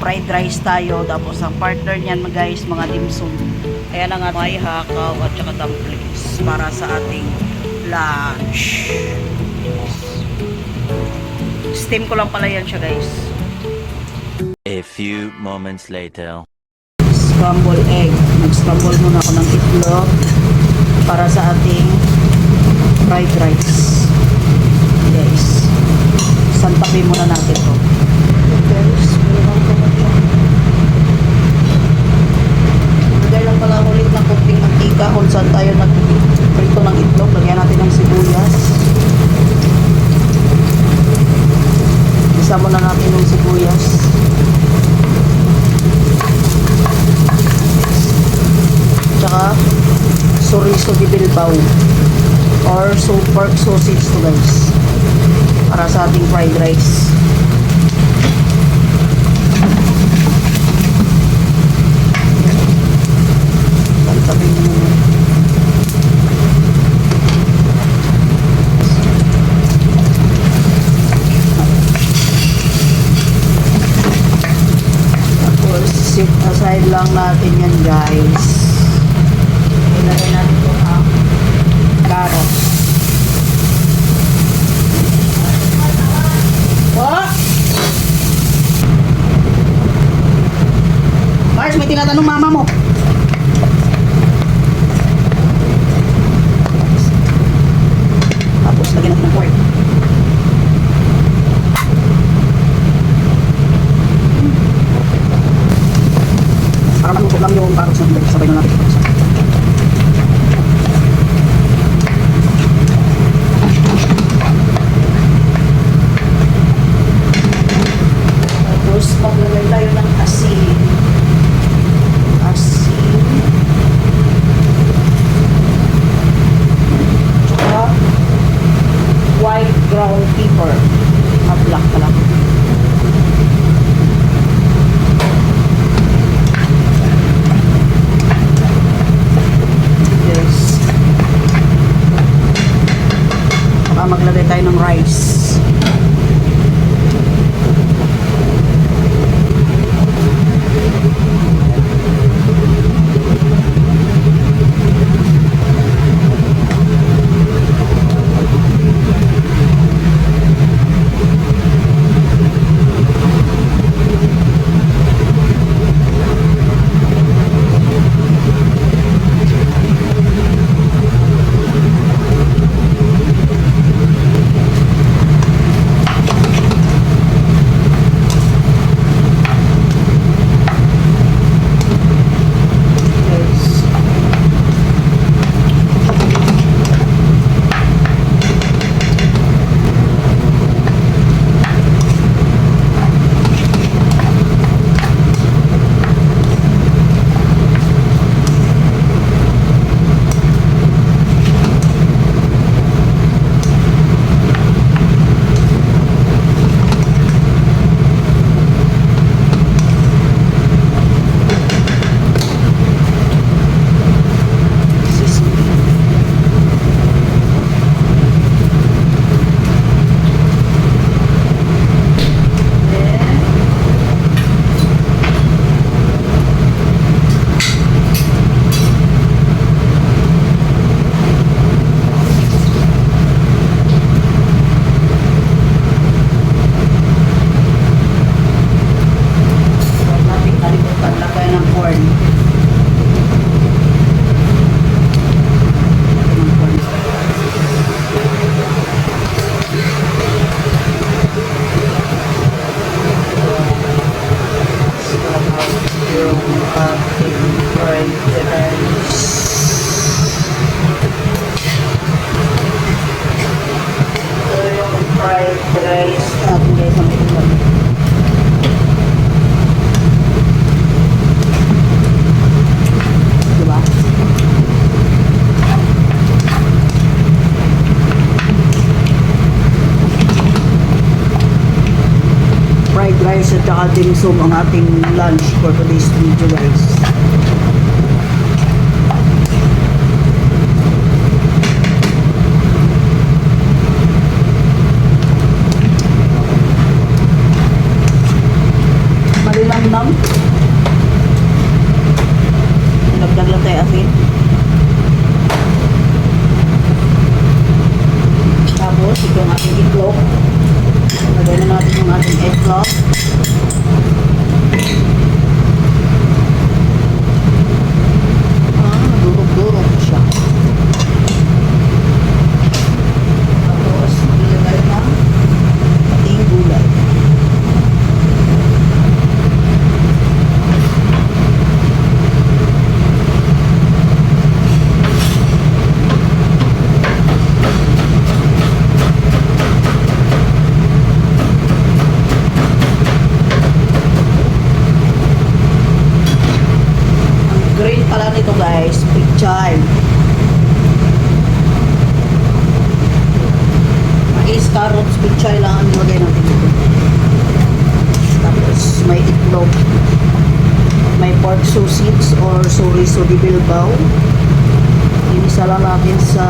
fried rice tayo. Tapos ang partner niyan guys, mga dimsum. Ayan ang may hakaw at saka dumplings para sa ating lunch. Steam ko lang pala yan siya guys. A few moments later. Scramble egg. Nag-scramble muna ako ng itlog para sa ating fried rice. Guys, santapin muna natin to. Guys, meron ko na siya. Lagay lang pala ulit ng kunting mantika kung saan tayo nag-prito ng itlog. Lagyan natin ng sibuyas. Isa muna natin ng sibuyas. Tsaka chorizo de Bilbao or pork sausage to guys para sa ating fried rice. Tantabi mo muna. Tapos sit aside lang natin yan guys. Ilagay natin ito ang carrots. Oh! Mars, may tinatanong mama mo. Tapos lagyan natin ng pork. Para maluto lang yung carrots na sabay na natin ito. Maglagay tayo ng asin. Tsaka white ground pepper. Black pala. Yes. Tsaka maglagay tayo ng rice. Rice at saka dimsum ang ating lunch for today's video guys. Malinamnam pala nito guys, pichay. Mais, carrots, pichay lang ang nilagay natin dito. Tapos may itlog. May pork sausage or chorizo de Bilbao. Inisa lang natin sa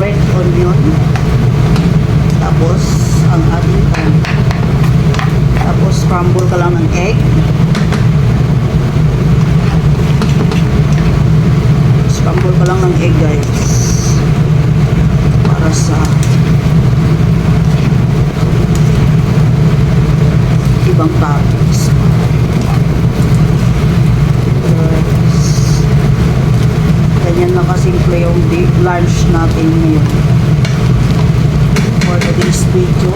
red onion. Tapos ang ating pan. Tapos scramble ka lang ng egg. Scramble ka lang ng egg guys. Para sa ibang toppings. Ganyan na kasimple yung lunch natin ngayon. For today's video,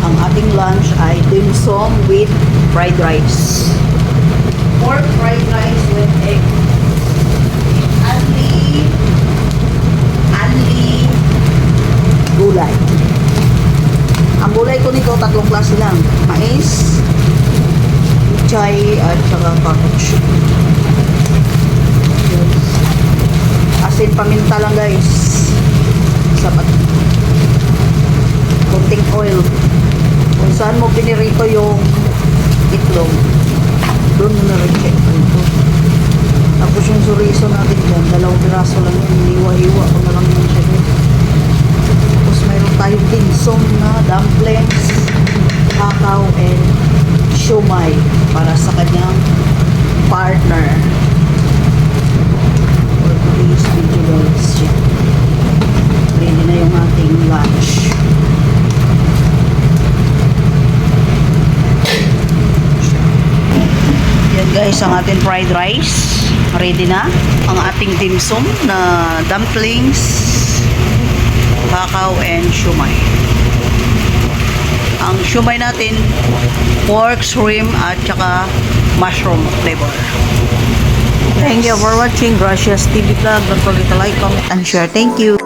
ang ating lunch ay dim sum with fried rice. Pork fried rice with egg. Only gulay. Ang gulay ko nito, tatlong klase lang. Mais, pichay, at saka carrots. Asin paminta lang guys. Sapat. Konting oil. Kung saan mo pinirito yung itlog, doon mo na rin check ito. Tapos yung chorizo natin dyan, 2 piraso lang yun. Iniwa-iwa ko na lang yun siya guys. Tapos mayroon tayong dim sum na dumplings, kakao, and siomai para sa kanyang partner. For today's video guys, ready na yung ating lunch. Yan guys, ang ating fried rice. Ready na. Ang ating dim sum na dumplings, kakao, and siomai. Ang siomai natin, pork, shrimp, at saka mushroom flavor. Thank you for watching Gracias TV Vlog. Don't forget to like, comment, and share. Thank you.